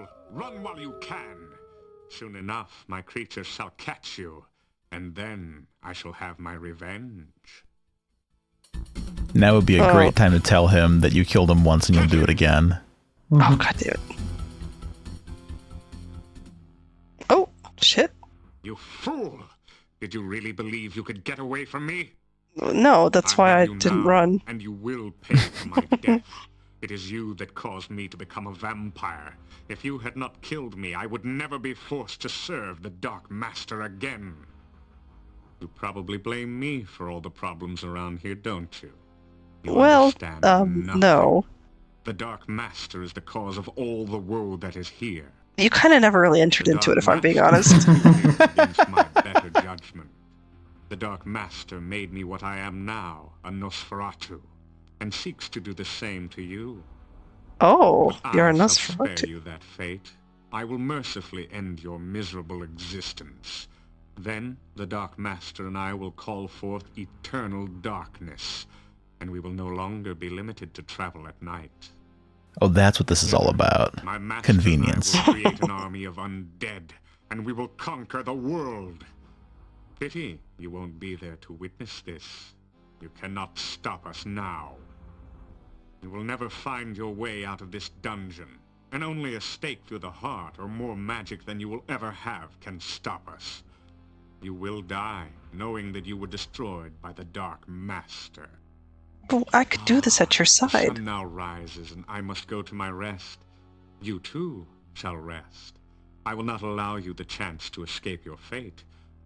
fool! Run while you can! Soon enough, my creatures shall catch you, and then I shall have my revenge. Now would be a great time to tell him that you killed him once and you'll do it again. Oh, god damn it. Oh, shit. You fool! Did you really believe you could get away from me? No, that's why I didn't run. And you will pay for my death. It is you that caused me to become a vampire. If you had not killed me, I would never be forced to serve the Dark Master again. You probably blame me for all the problems around here, don't you? Well, nothing. no. The Dark Master is the cause of all the woe that is here. You kind of never really entered into it, if I'm being honest. Against my better judgment. The Dark Master made me what I am now, a Nosferatu, and seeks to do the same to you. Oh, you're a I shall spare Nosferatu. you that fate. I will mercifully end your miserable existence. Then the Dark Master and I will call forth eternal darkness, and we will no longer be limited to travel at night. Oh, that's what this is all about. My master Convenience. and I will create an army of undead, and we will conquer the world. Pity you won't be there to witness this. You cannot stop us now. You will never find your way out of this dungeon, and only a stake through the heart or more magic than you will ever have can stop us. You will die, knowing that you were destroyed by the Dark Master. But I could do this at your The side. sun now rises, and I must go to my rest. You too shall rest. I will not allow you the chance to escape your fate,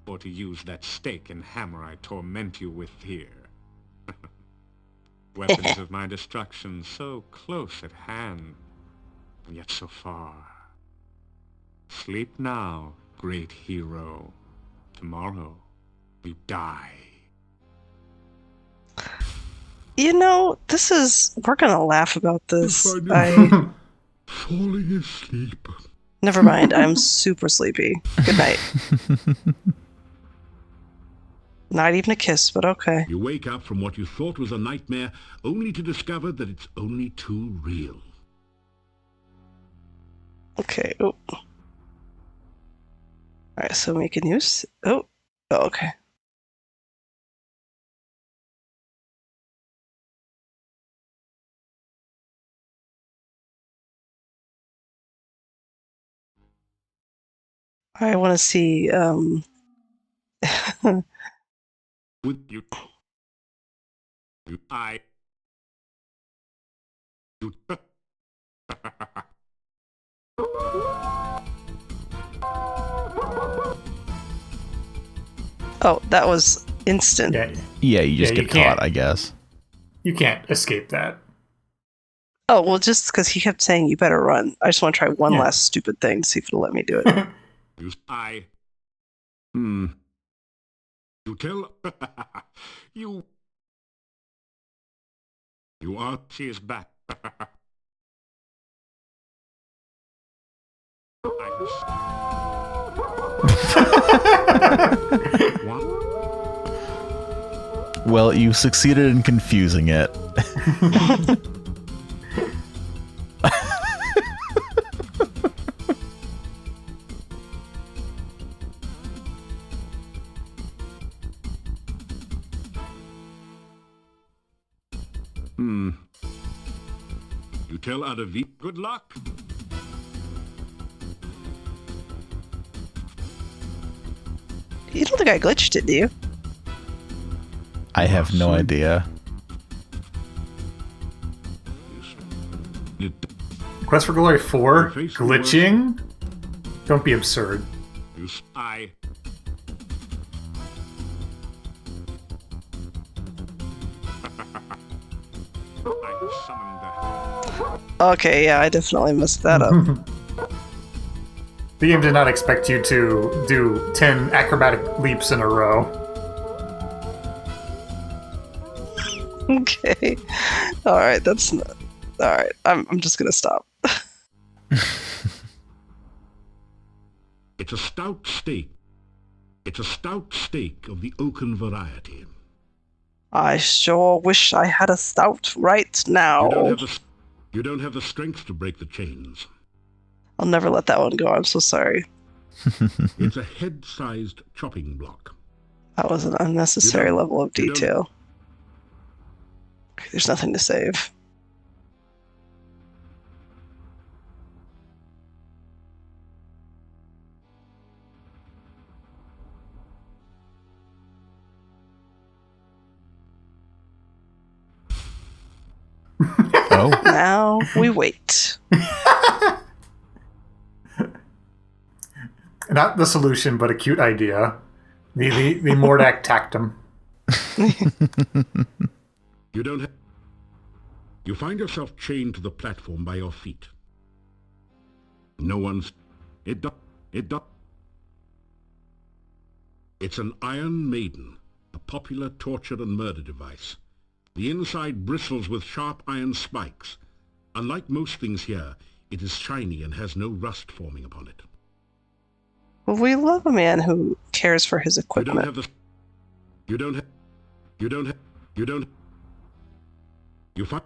or to use that stake and hammer I torment you with here. Weapons of my destruction so close at hand, and yet so far. Sleep now, great hero. Tomorrow, you die. You know, we're gonna laugh about this. Falling asleep. Never mind, I'm super sleepy. Good night. Not even a kiss, but okay. You wake up from what you thought was a nightmare, only to discover that it's only too real. Okay, oh. Alright, so we can use... Oh, okay. I want to see, With you, I. You. Oh, that was instant. Yeah, you just Yeah, you get caught, can't. I guess. You can't escape that. Oh, well, just because he kept saying you better run. I just want to try one Yeah. last stupid thing to see if it'll let me do it. I. You tell. you. You are. She is back. What? Well, you succeeded in confusing it. You tell Ad Avis, Good luck. You don't think I glitched it, do you? I have no idea. Quest for Glory 4? Glitching? Don't be absurd. I. I summoned the. Okay, yeah, I definitely messed that up. The game did not expect you to do 10 acrobatic leaps in a row. Okay. Alright, that's not... Alright, I'm just gonna stop. it's a stout steak. It's a stout steak of the oaken variety. I sure wish I had a stout right now. You don't have the strength to break the chains. I'll never let that one go. I'm so sorry. It's a head-sized chopping block. That was an unnecessary level of you don't- detail. Okay, there's nothing to save. Oh, Now we wait. Not the solution, but a cute idea. The Mordak tactum. You don't have... You find yourself chained to the platform by your feet. No one's... It do... It's an Iron Maiden, a popular torture and murder device. The inside bristles with sharp iron spikes. Unlike most things here, it is shiny and has no rust forming upon it. Well, we love a man who cares for his You equipment. don't have the... You don't have... You don't have... You don't... You find...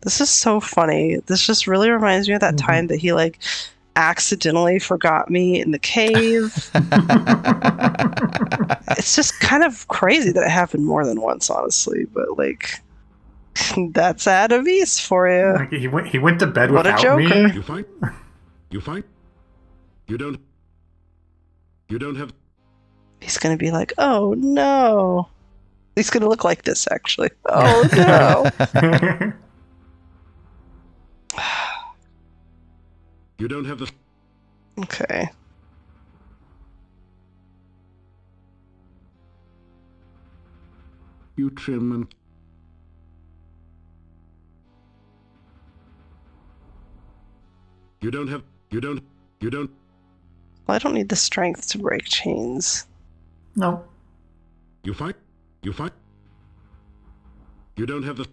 This is so funny. This just really reminds me of that time that he like accidentally forgot me in the cave. It's just kind of crazy that it happened more than once, honestly. But like, that's Ad Avis for you. Like, he went to bed What a without me. joker. You find... You find... You don't... You don't have... He's gonna be like, oh no. He's gonna look like this, actually. Oh no. You don't have the... Okay. You trim and... You don't have... You don't... You don't... Well, I don't need the strength to break chains. No. You find... You find... You don't have the...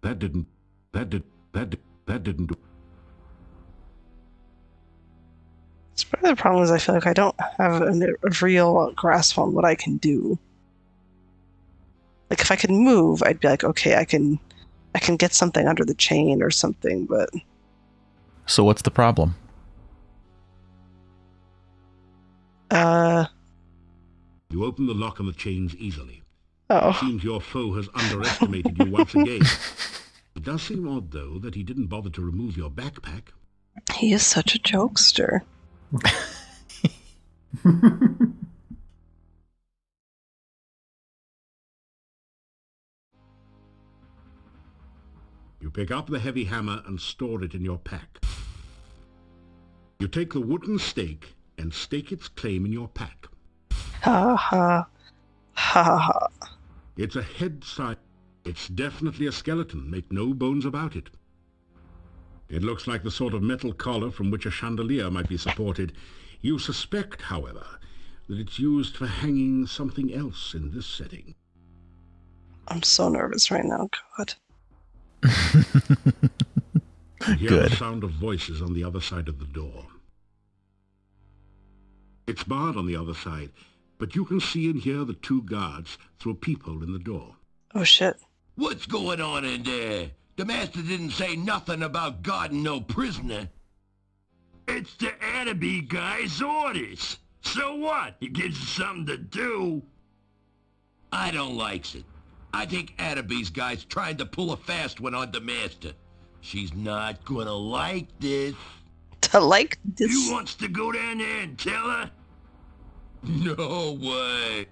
That didn't... That didn't do... It's part of the problem is I feel like I don't have a real grasp on what I can do. Like if I could move, I'd be like, okay, I can get something under the chain or something, but so what's the problem? You open the lock on the chains easily. Oh. Seems your foe has underestimated you once again. It does seem odd, though, that he didn't bother to remove your backpack. He is such a jokester. You pick up the heavy hammer and store it in your pack. You take the wooden stake and stake its claim in your pack. Ha ha. Ha ha. It's a head-size... It's definitely a skeleton, make no bones about it. It looks like the sort of metal collar from which a chandelier might be supported. You suspect, however, that it's used for hanging something else in this setting. I'm so nervous right now, God. You hear Good. the sound of voices on the other side of the door. It's barred on the other side, but you can see and hear the two guards through a peephole in the door. Oh shit. What's going on in there? The master didn't say nothing about guarding no prisoner. It's the Ad Avis guy's orders. So what? He gives us something to do. I don't likes it. I think Ad Avis guy's trying to pull a fast one on the master. She's not gonna like this. To like this. You wants to go down there and tell her? No way.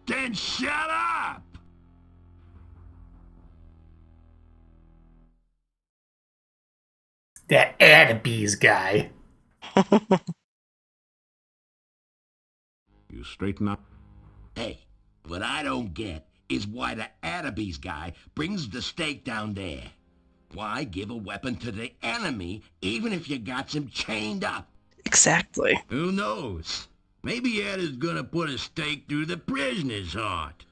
Then shut up! That Ad Avis guy. You straighten up. Hey, what I don't get is why the Ad Avis guy brings the stake down there. Why give a weapon to the enemy even if you got him chained up? Exactly. Who knows? Maybe Ed is gonna put a stake through the prisoner's heart.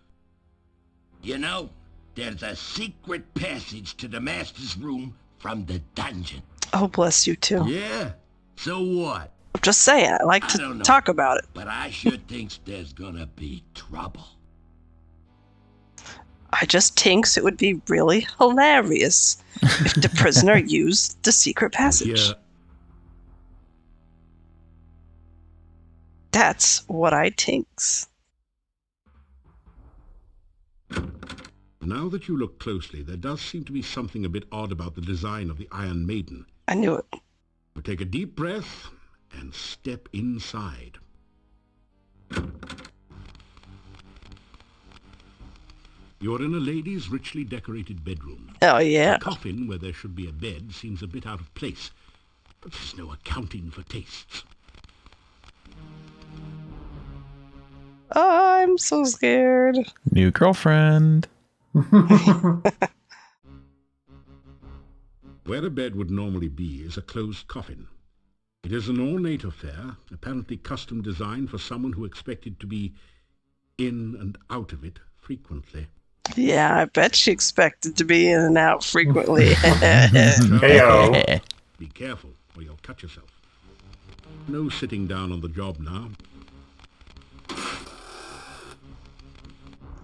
You know, there's a secret passage to the master's room from the dungeon. Oh, bless you too. Yeah? So what? I'm just saying, I like I to don't know. talk about it. But I sure thinks there's gonna be trouble. I just thinks it would be really hilarious if the prisoner used the secret passage. Here, That's what I thinks. now that you look closely, there does seem to be something a bit odd about the design of the Iron Maiden. I knew it. But take a deep breath and step inside. You're in a lady's richly decorated bedroom. Oh, yeah. A coffin where there should be a bed seems a bit out of place, but there's no accounting for tastes. I'm so scared. New girlfriend. Where a bed would normally be is a closed coffin. It is an ornate affair, apparently custom designed for someone who expected to be in and out of it frequently. Yeah, I bet she expected to be in and out frequently. Heyo. Be careful, or you'll cut yourself. No sitting down on the job now.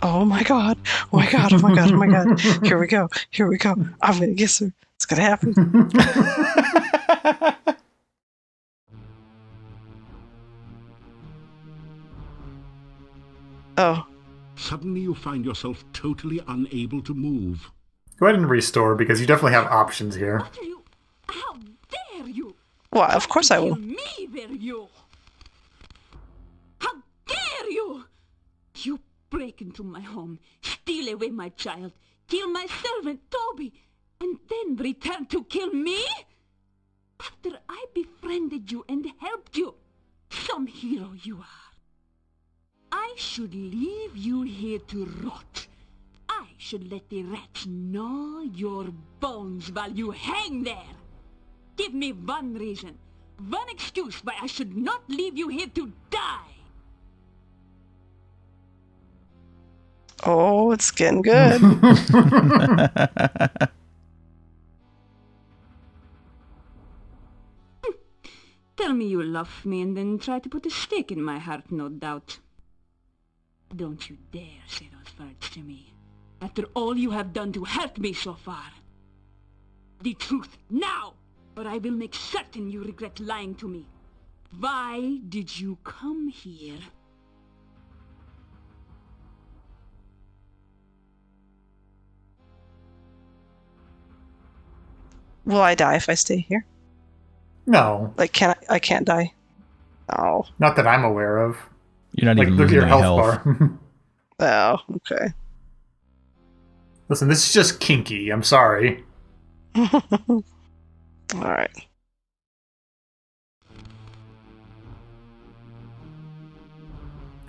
Oh my god. Oh my god. Oh my god. Oh my god. Here we go. Here we go. I'm gonna kiss her. It's gonna happen. Oh. Suddenly you find yourself totally unable to move. Go ahead and restore, because you definitely have options here. What are you? How dare you? Well, of course I will. Kill me, will you? How dare you? You break into my home, steal away my child, kill my servant Toby, and then return to kill me? After I befriended you and helped you, some hero you are. I should leave you here to rot. I should let the rats gnaw your bones while you hang there. Give me one reason, one excuse why I should not leave you here to die. Oh, it's getting good. Tell me you love me and then try to put a stake in my heart, no doubt. Don't you dare say those words to me, after all you have done to hurt me so far. The truth now, or I will make certain you regret lying to me. Why did you come here? Will I die if I stay here? No, Like, I can't die. Oh. not that I'm aware of. You're not Like, even look at losing your any health health. bar. Oh, okay. Listen, this is just kinky. I'm sorry. Alright.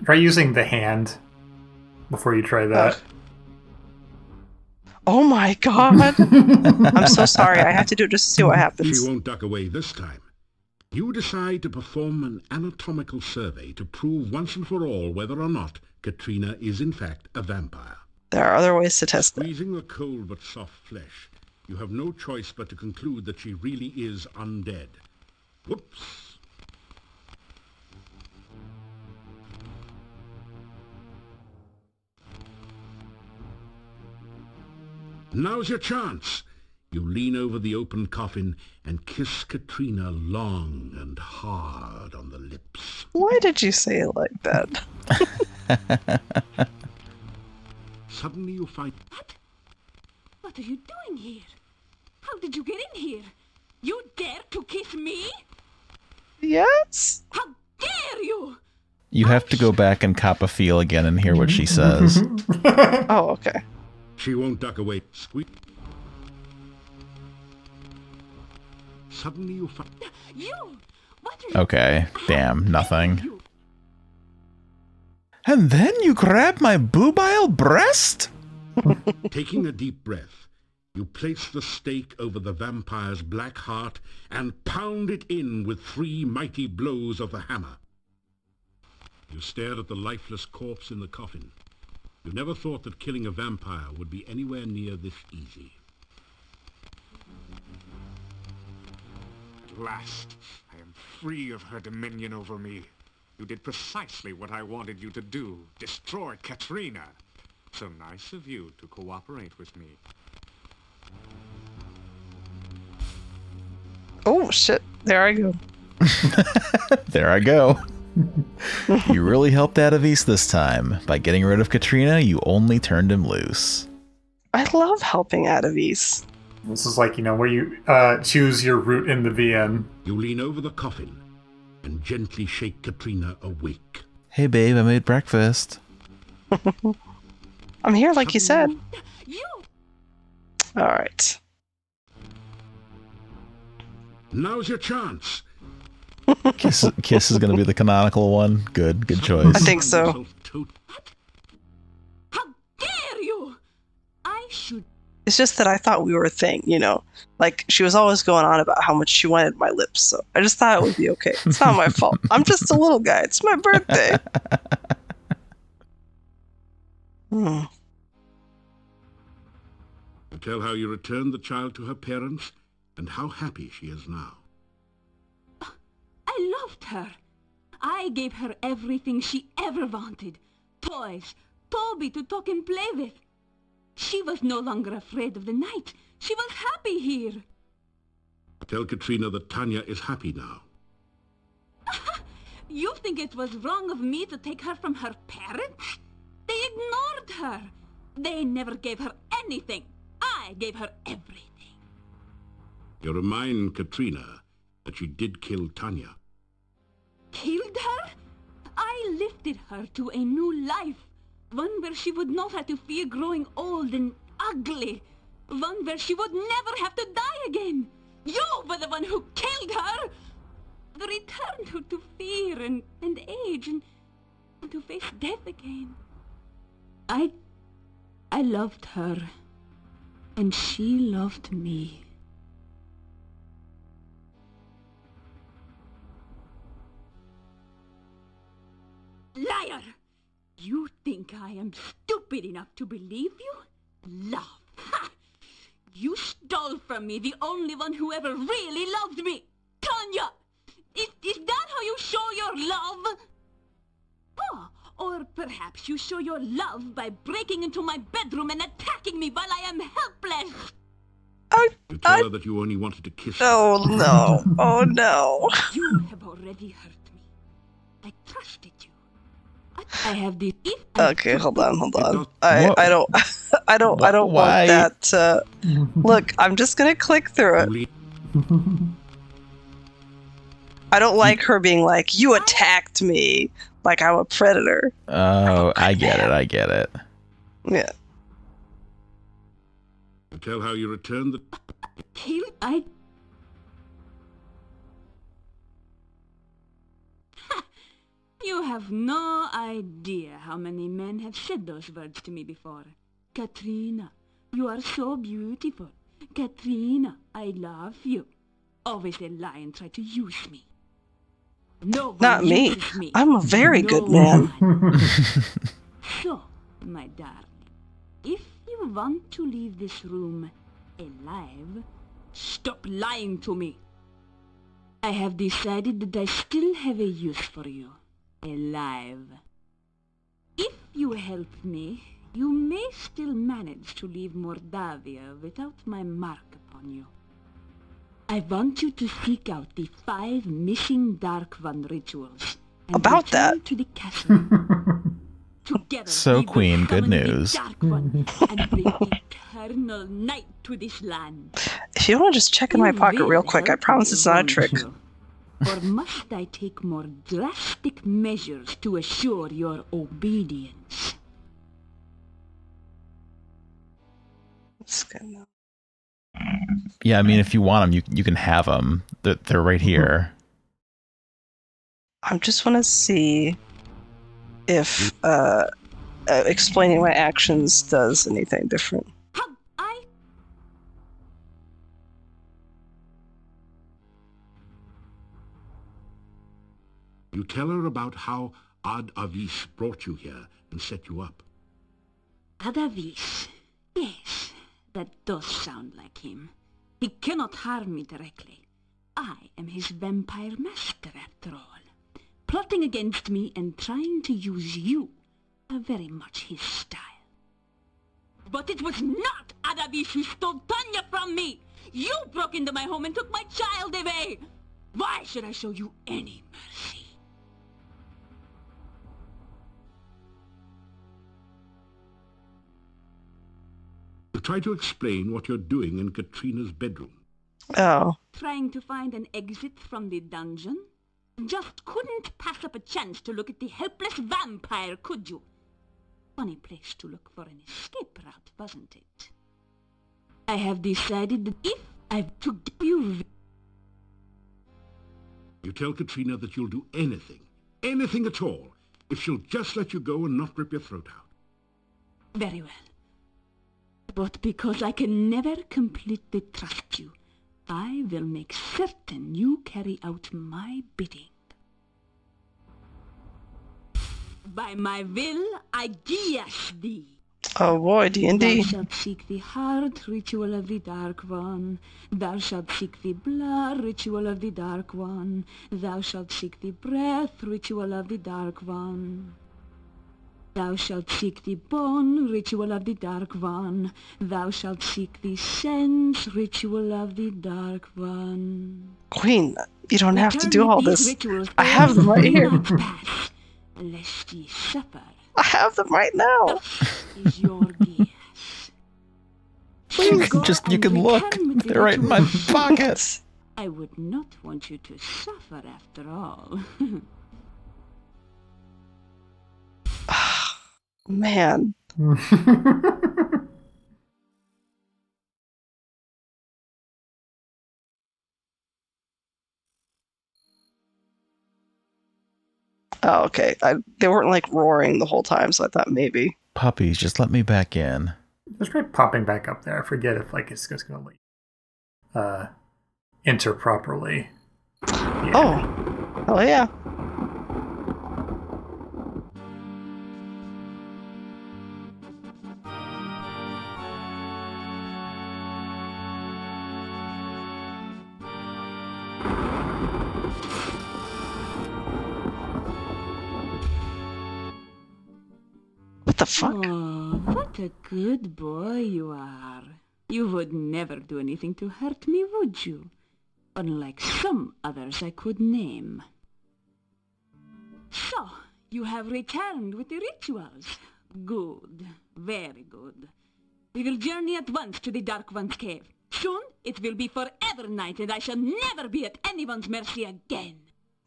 Try using the hand before you try that. Oh my god! I'm so sorry. I have to do it just to see what She happens. won't duck away this time. You decide to perform an anatomical survey to prove once and for all whether or not Katrina is in fact a vampire. There are other ways to test that. Squeezing the cold but soft flesh, you have no choice but to conclude that she really is undead. Whoops. Now's your chance. You lean over the open coffin and kiss Katrina long and hard on the lips. Why did you say it like that? Suddenly you find... What are you doing here? How did you get in here? You dare to kiss me? Yes? How dare you? You have to go back and cop a feel again and hear what she says. Oh, okay. She won't duck away. Squeak. Suddenly you find... You! What are you... Okay, damn, nothing. You? And then you grab my boobile breast? Taking a deep breath, you place the stake over the vampire's black heart and pound it in with 3 mighty blows of the hammer. You stared at the lifeless corpse in the coffin. You never thought that killing a vampire would be anywhere near this easy. last, I am free of her dominion over me. You did precisely what I wanted you to do. Destroy Katrina. So nice of you to cooperate with me. Oh, shit. There I go. There I go. You really helped Ad Avis this time. By getting rid of Katrina, you only turned him loose. I love helping Ad Avis. This is like, where you choose your route in the VN. You lean over the coffin and gently shake Katrina awake. Hey babe, I made breakfast. I'm here like you said. You! Alright. Now's your chance. Kiss is going to be the canonical one. Good choice. I think so. How dare you! I should... It's just that I thought we were a thing, Like, she was always going on about how much she wanted my lips, so I just thought it would be okay. It's not my fault. I'm just a little guy. It's my birthday. Tell how you returned the child to her parents and how happy she is now. I loved her. I gave her everything she ever wanted. Toys, Toby to talk and play with. She was no longer afraid of the night. She was happy here. Tell Katrina that Tanya is happy now. You think it was wrong of me to take her from her parents? They ignored her. They never gave her anything. I gave her everything. You remind Katrina that you did kill Tanya. Killed her? I lifted her to a new life. One where she would not have to fear growing old and ugly. One where she would never have to die again. You were the one who killed her. Returned her to fear and age and to face death again. I loved her. And she loved me. Liar! You think I am stupid enough to believe you? Love! Ha! You stole from me the only one who ever really loved me! Tanya! Is that how you show your love? Oh, or perhaps you show your love by breaking into my bedroom and attacking me while I am helpless! You tell her that you only wanted to kiss her. Oh no. Oh no. You have already hurt me. I trusted you. I have the... Okay, hold on. I don't want Why? that. Look, I'm just gonna click through it. I don't like her being like, you attacked me, like I'm a predator. Oh, I get it. Yeah. Tell how you returned the... You have no idea how many men have said those words to me before. Katrina, you are so beautiful. Katrina, I love you. Always they lie and try to use me. No one Not me. uses me. I'm a very No good man. one. So, my darling, if you want to leave this room alive, stop lying to me. I have decided that I still have a use for you. Alive. If you help me, you may still manage to leave Mordavia without my mark upon you. I want you to seek out the 5 missing Dark One rituals and About return that. to the castle. Together, So, we will Queen, good summon the news. Dark One and bring eternal night to this land. If you want to just check in my You pocket will real quick, I help promise me, it's not a won't trick. you? Or must I take more drastic measures to assure your obedience? It's good. Yeah, I mean, if you want them, you can have them. They're right here. I just want to see if explaining my actions does anything different. How You tell her about how Ad Avis brought you here and set you up. Ad Avis. Yes, that does sound like him. He cannot harm me directly, I am his vampire master, after all. Plotting against me and trying to use you are very much his style. But it was not Ad Avis who stole Tanya from me! You broke into my home and took my child away! Why should I show you any mercy? Try to explain what you're doing in Katrina's bedroom. Oh. Trying to find an exit from the dungeon? Just couldn't pass up a chance to look at the helpless vampire, could you? Funny place to look for an escape route, wasn't it? I have decided that if I've to give you... You tell Katrina that you'll do anything at all, if she'll just let you go and not rip your throat out. Very well. But because I can never completely trust you, I will make certain you carry out my bidding. By my will, I guess thee. Oh boy, D&D. Thou shalt seek the heart ritual of the Dark One. Thou shalt seek the blood ritual of the Dark One. Thou shalt seek the breath ritual of the Dark One. Thou shalt seek the bone ritual of the Dark One. Thou shalt seek the sense ritual of the Dark One. Queen, you don't have to Return do all these this. rituals I have them right do here. not pass, lest ye suffer. I have them right now. Is your guess. Please, Go Just, you and can look. return with the They're right in my rituals. pockets. I would not want you to suffer after all. Man. Oh, okay. They weren't like roaring the whole time, so I thought maybe. Puppies, just let me back in. Let's try popping back up there. I forget if like it's just gonna like enter properly. Yeah. Oh. Oh yeah. What the fuck? Oh, what a good boy you are. You would never do anything to hurt me, would you? Unlike some others I could name. So, you have returned with the rituals. Good. Very good. We will journey at once to the Dark One's cave. Soon, it will be forever night, and I shall never be at anyone's mercy again.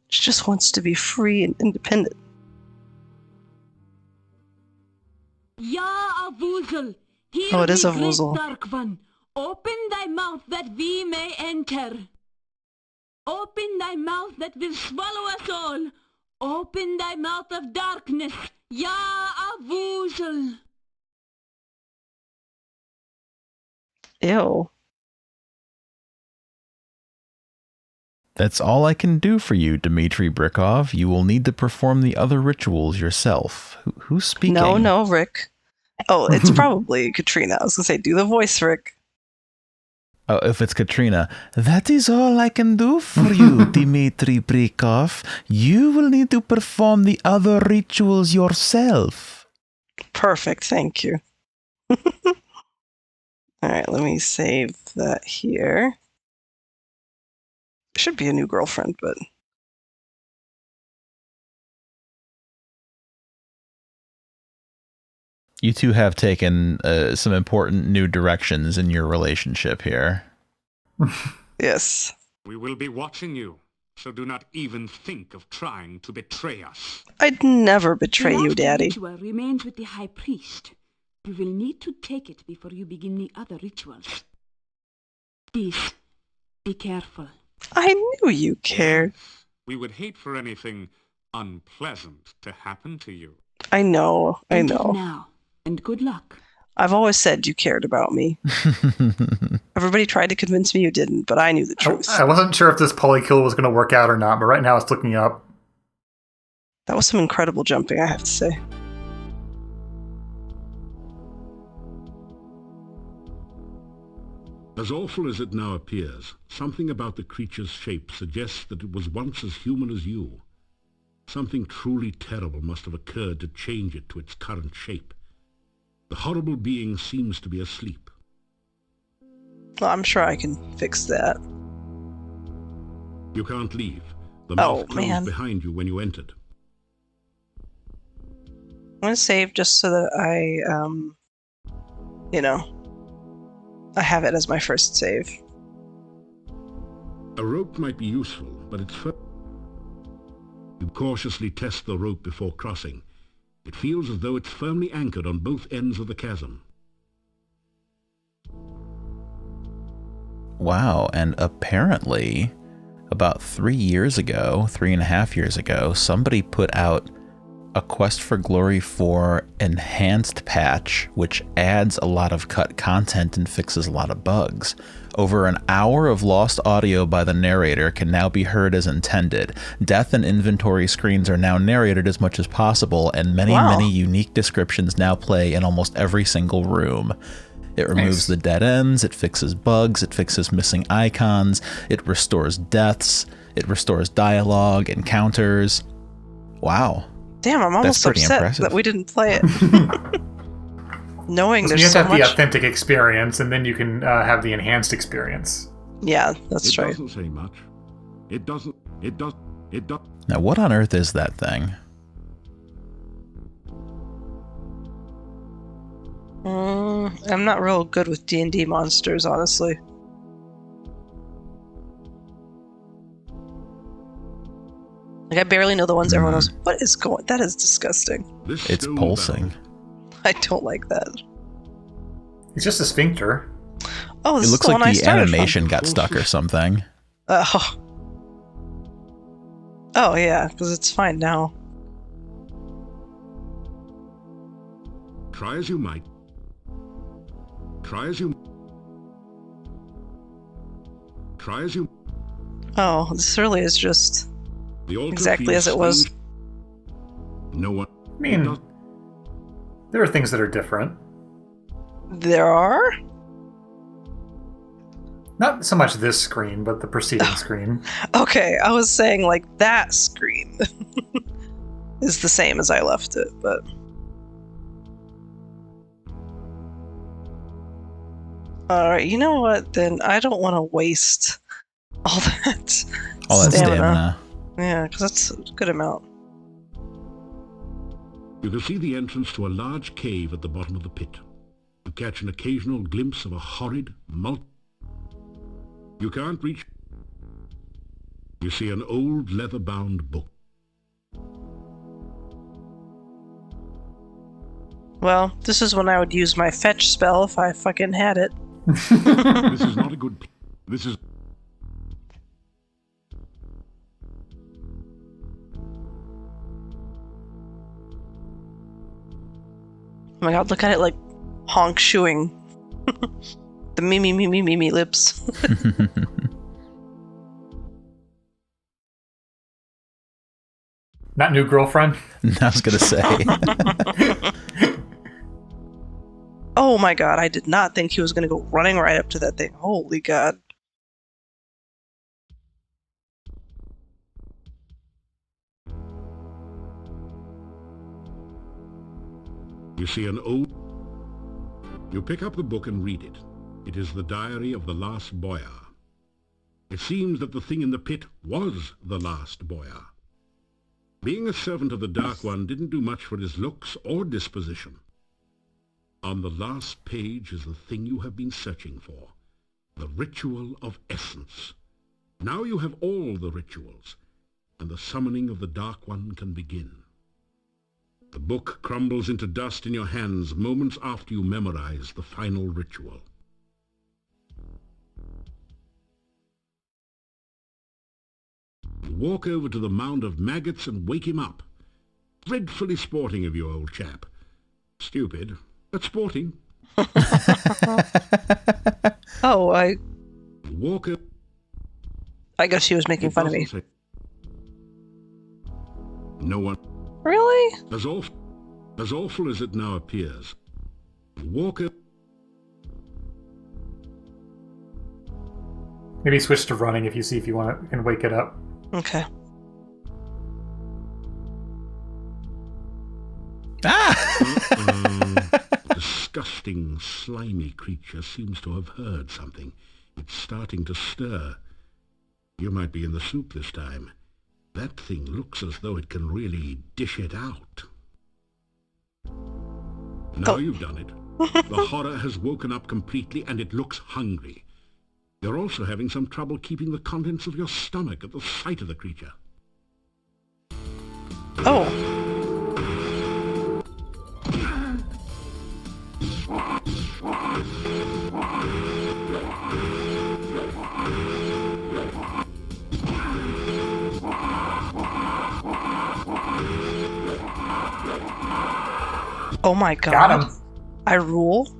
She just wants to be free and independent. Ya Avuzel, hear Oh, it is me, a great Vuzel. Dark One. Open thy mouth that we may enter. Open thy mouth that will swallow us all. Open thy mouth of darkness, Ya Avuzel. Ew. That's all I can do for you, Dmitry Brikov. You will need to perform the other rituals yourself. Who's speaking? No, Rick. Oh, it's probably Katrina. I was gonna say, do the voice, Rick. Oh, if it's Katrina, that is all I can do for you, Dmitry Brikov. You will need to perform the other rituals yourself. Perfect, thank you. Alright, let me save that here. Should be a new girlfriend, but... You two have taken some important new directions in your relationship here. Yes. We will be watching you, so do not even think of trying to betray us. I'd never betray The you, last Daddy. ritual remains with the High Priest. You will need to take it before you begin the other rituals. Please, be careful. I knew you cared. We would hate for anything unpleasant to happen to you. I know. Think it now, and good luck. I've always said you cared about me. Everybody tried to convince me you didn't, but I knew the truth. I wasn't sure if this polykill was going to work out or not, but right now it's looking up. That was some incredible jumping, I have to say. As awful as it now appears, something about the creature's shape suggests that it was once as human as you. Something truly terrible must have occurred to change it to its current shape. The horrible being seems to be asleep. Well, I'm sure I can fix that. You can't leave. The mouth closed man. behind you when you entered. I'm gonna save just so that I, I have it as my first save. A rope might be useful, but it's You cautiously test the rope before crossing. It feels as though it's firmly anchored on both ends of the chasm. Wow, and apparently, about 3.5 years ago, somebody put out a Quest for Glory 4 enhanced patch, which adds a lot of cut content and fixes a lot of bugs. Over an hour of lost audio by the narrator can now be heard as intended. Death and inventory screens are now narrated as much as possible, and many unique descriptions now play in almost every single room. It removes the dead ends, it fixes bugs, it fixes missing icons, it restores deaths, it restores dialogue, encounters. Wow. Damn, I'm almost upset that we didn't play it. Knowing there's so much. You have to have the authentic experience, and then you can have the enhanced experience. Yeah, that's true. It doesn't say much. It does. Now, what on earth is that thing? I'm not real good with D&D monsters, honestly. Like, I barely know the ones everyone knows. What is going? That is disgusting. It's pulsing. I don't like that. It's just a sphincter. Oh, this it looks is the like one I the started animation from. got stuck or something. Oh yeah, because it's fine now. Try as you might. Oh, this really is just exactly as it was. No one. I mean, there are things that are different. There are? Not so much this screen, but the preceding screen. Okay, I was saying like that screen is the same as I left it, but... Alright, you know what, then? I don't want to waste all that stamina. Yeah, because that's a good amount. You can see the entrance to a large cave at the bottom of the pit. You catch an occasional glimpse of a horrid, You can't reach... You see an old leather-bound book. Well, this is when I would use my fetch spell if I fucking had it. This is not a good... This is... Oh my god, look at it like honk shooing. The me lips. Not new girlfriend? I was gonna say. Oh my god, I did not think he was gonna go running right up to that thing. Holy god. You see an old... You pick up the book and read it. It is the diary of the last boyar. It seems that the thing in the pit was the last boyar. Being a servant of the Dark One didn't do much for his looks or disposition. On the last page is the thing you have been searching for, the ritual of essence. Now you have all the rituals, and the summoning of the Dark One can begin. The book crumbles into dust in your hands moments after you memorize the final ritual. You walk over to the mound of maggots and wake him up. Dreadfully sporting of you, old chap. Stupid, but sporting. Oh, I Walk over... I guess she was making fun of me. No one... Really? As awful as it now appears, walk over... Maybe switch to running if you want to, can wake it up. Okay. The disgusting, slimy creature seems to have heard something. It's starting to stir. You might be in the soup this time. That thing looks as though it can really dish it out. Now you've done it. The horror has woken up completely and it looks hungry. You're also having some trouble keeping the contents of your stomach at the sight of the creature. Oh. Oh my god. Got him. I rule?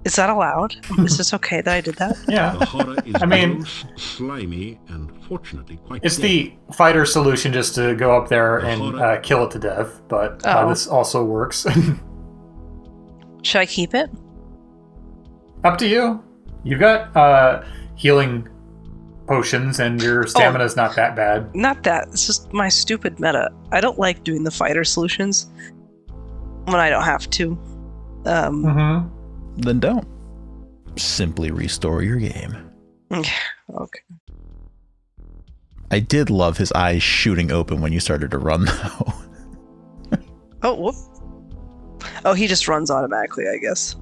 Is that allowed? Is this okay that I did that? Yeah. The horror is gross, slimy, and fortunately quite It's dead. the fighter solution just to go up there and kill it to death, but this also works. Should I keep it? Up to you. You've got healing potions, and your stamina's not that bad. Not that. It's just my stupid meta. I don't like doing the fighter solutions when I don't have to. Then don't. Simply restore your game. Okay. I did love his eyes shooting open when you started to run, though. Oh, whoop. Oh, he just runs automatically, I guess.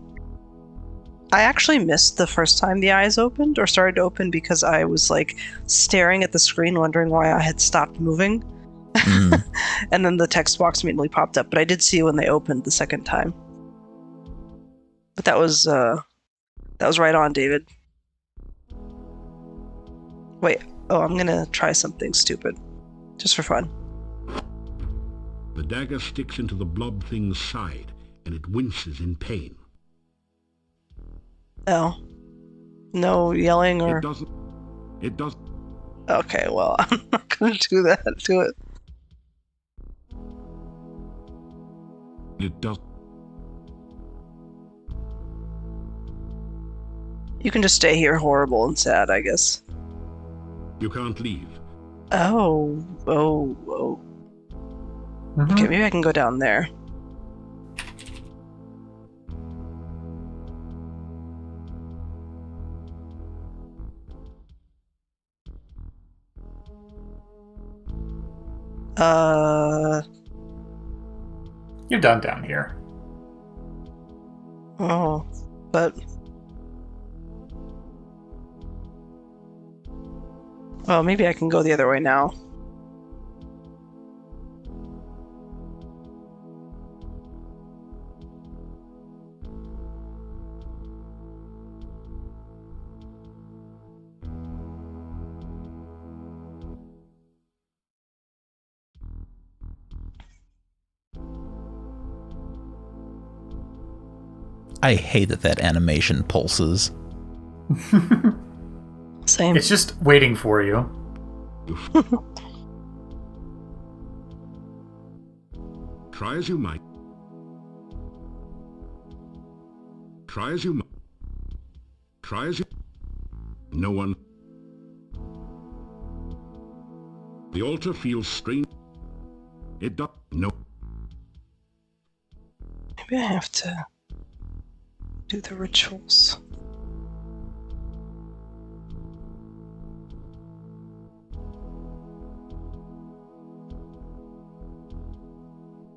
I actually missed the first time the eyes opened, or started to open, because I was, like, staring at the screen wondering why I had stopped moving. And then the text box immediately popped up, but I did see when they opened the second time. But that was right on, David. Wait, I'm gonna try something stupid. Just for fun. The dagger sticks into the blob thing's side, and it winces in pain. Oh. No yelling or... It doesn't. Okay, well, I'm not gonna do that to it. It does. You can just stay here horrible and sad, I guess. You can't leave. Oh. Okay, maybe I can go down there. You're done down here. Oh, but... Well, maybe I can go the other way now. I hate that animation pulses. Same. It's just waiting for you. Try as you might. Try as you might. Try as you... No one... The altar feels strange. It does... No. Maybe I have to do the rituals.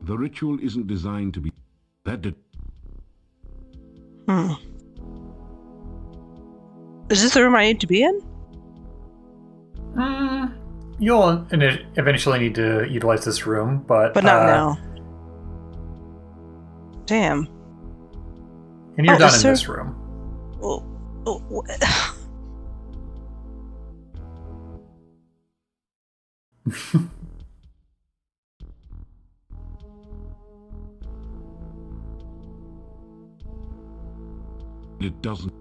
The ritual isn't designed to be... That did... Is this the room I need to be in? You'll eventually need to utilize this room, but not now. Damn. And you're done in this room. It doesn't...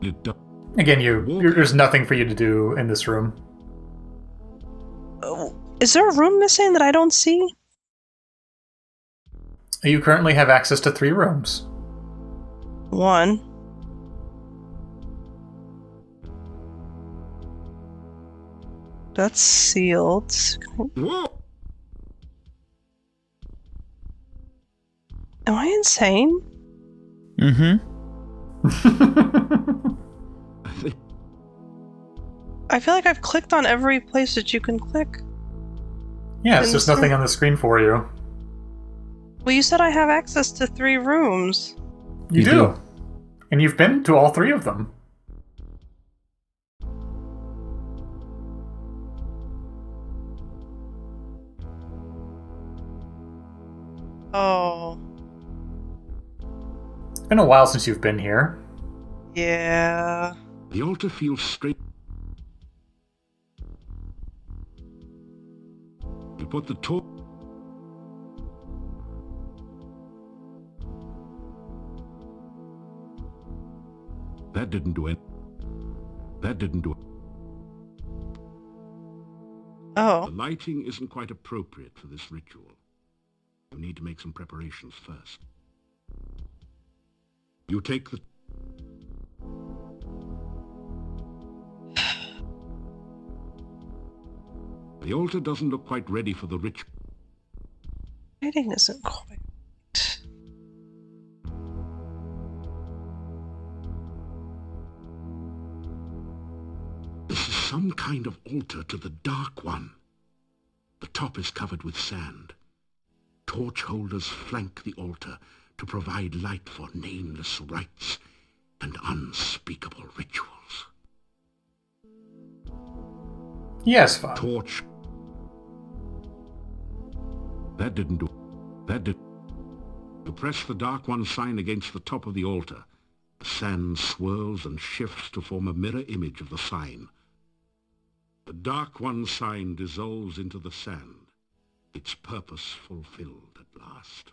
It does... Again, there's nothing for you to do in this room. Is there a room missing that I don't see? You currently have access to 3 rooms. 1. That's sealed. Whoa! Am I insane? Mm-hmm. I feel like I've clicked on every place that you can click. Yeah, it's just nothing on the screen for you. Well, you said I have access to 3 rooms. You do. And you've been to all 3 of them. Oh. It's been a while since you've been here. Yeah. The altar feels straight. You put the torch. That didn't do it. That didn't do it. Oh. The lighting isn't quite appropriate for this ritual. You need to make some preparations first. You take the... The altar doesn't look quite ready for the ritual. Lighting isn't quite. This is some kind of altar to the Dark One. The top is covered with sand. Torch holders flank the altar to provide light for nameless rites and unspeakable rituals. Yes, Father. Torch. That didn't do. That did. You press the Dark One sign against the top of the altar. The sand swirls and shifts to form a mirror image of the sign. The Dark One sign dissolves into the sand, its purpose fulfilled at last.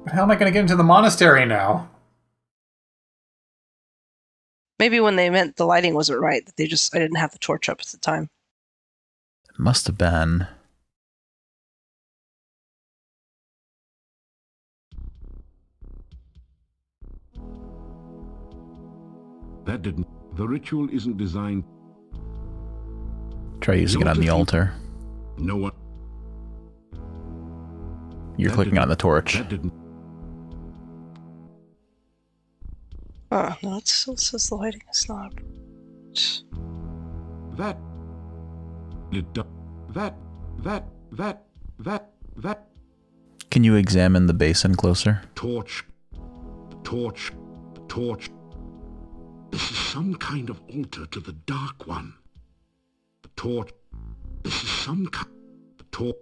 But how am I going to get into the monastery now? Maybe when they meant the lighting wasn't right, that I didn't have the torch up at the time. It must have been. That didn't. The ritual isn't designed. Try using it on the altar. No one. You're clicking on the torch. That didn't. Oh, no, it still says the lighting is not. That. That. Can you examine the basin closer? Torch. Torch. Torch. This is some kind of altar to the Dark One. The torch. This is some kind. The torch.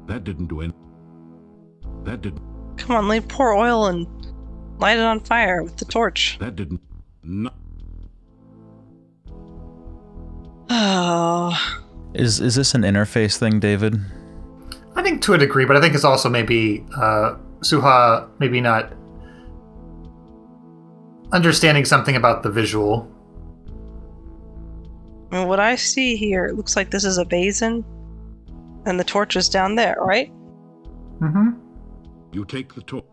That didn't do it. That didn't. Come on, pour oil and light it on fire with the torch. That didn't. No. Oh. Is this an interface thing, David? I think to a degree, but I think it's also maybe Suha maybe not understanding something about the visual. And what I see here, it looks like this is a basin, and the torch is down there, right? Mm-hmm. You take the torch.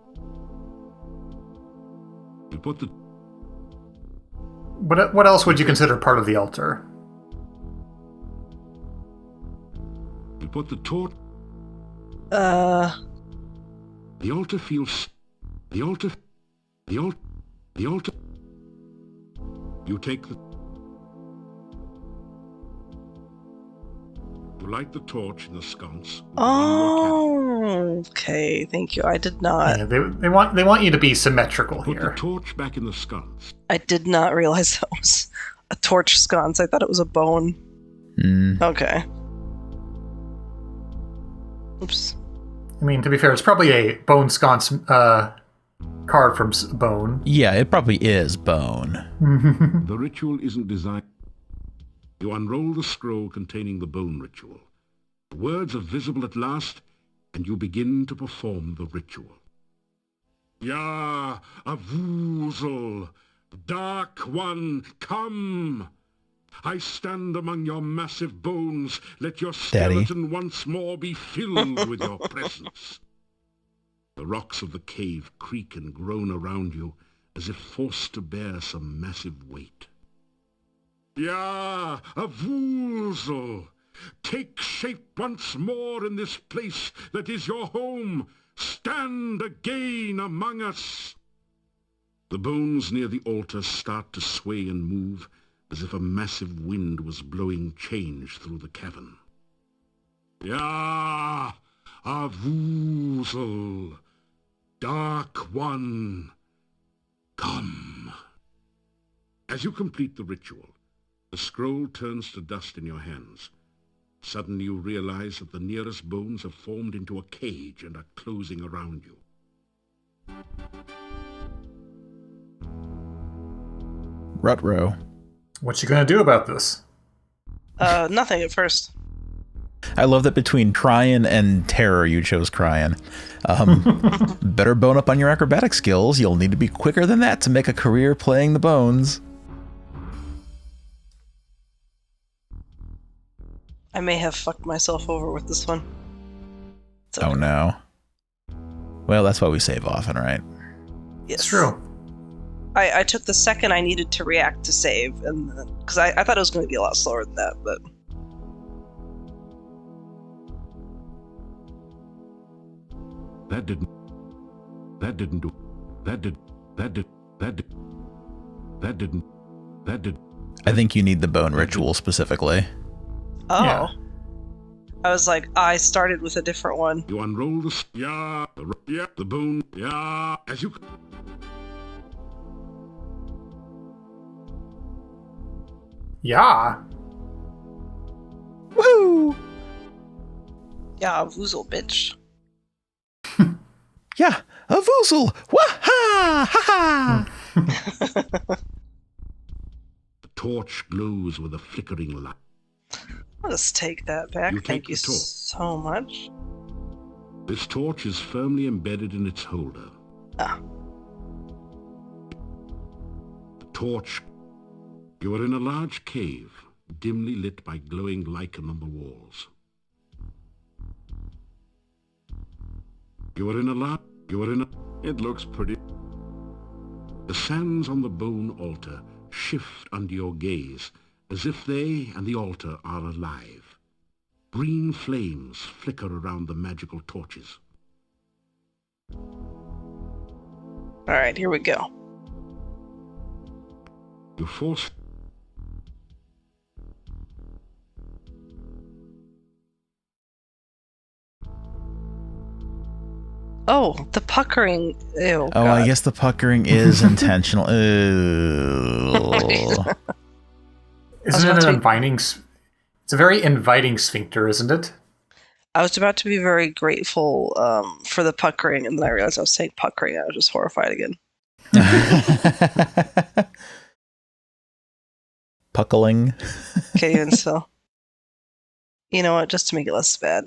You put the... What else would you consider part of the altar? You put the torch... The altar feels... The altar... You take the... You light the torch in the sconce. Oh, okay. Thank you. I did not. Yeah, they want you to be symmetrical Put here. the torch back in the sconce. I did not realize that was a torch sconce. I thought it was a bone. Okay. Oops. I mean, to be fair, it's probably a bone sconce carved from bone. Yeah, it probably is bone. The ritual isn't designed... You unroll the scroll containing the bone ritual. The words are visible at last, and you begin to perform the ritual. Ya Avuzel, Dark One, come! I stand among your massive bones. Let your skeleton once more be filled with your presence. The rocks of the cave creak and groan around you, as if forced to bear some massive weight. Yeah, a Voozle. Take shape once more in this place that is your home. Stand again among us. The bones near the altar start to sway and move as if a massive wind was blowing change through the cavern. Yeah, a Voozle. Dark One, come. As you complete the ritual, the scroll turns to dust in your hands. Suddenly you realize that the nearest bones have formed into a cage and are closing around you. Rutro. What you gonna do about this? Nothing at first. I love that between Cryan and Terror, you chose Cryan. Better bone up on your acrobatic skills. You'll need to be quicker than that to make a career playing the bones. I may have fucked myself over with this one. Okay. Oh no. Well, that's why we save often, right? Yes. It's true. I took the second I needed to react to save, and because I thought it was going to be a lot slower than that, but That didn't I think you need the bone ritual specifically. oh. Yeah. I was like, I started with a different one. You unroll the bone, as you... Yeah. Woo! Yeah, Voozle, bitch. Yeah, a Voozle! Wah-ha! Ha-ha! The torch glows with a flickering light. I'll just take that back. You take Thank you the torch. so much. This torch is firmly embedded in its holder. Ah. The torch... You are in a large cave, dimly lit by glowing lichen on the walls. It looks pretty... The sands on the bone altar shift under your gaze, as if they and the altar are alive. Green flames flicker around the magical torches. Alright, here we go. You force... Oh, the puckering. Ew, Oh, God. I guess the puckering is intentional. Ew. Isn't about it to an be- inviting... It's a very inviting sphincter, isn't it? I was about to be very grateful for the puckering, and then I realized I was saying puckering. I was just horrified again. Puckling. Okay, even still. You know what? Just to make it less bad.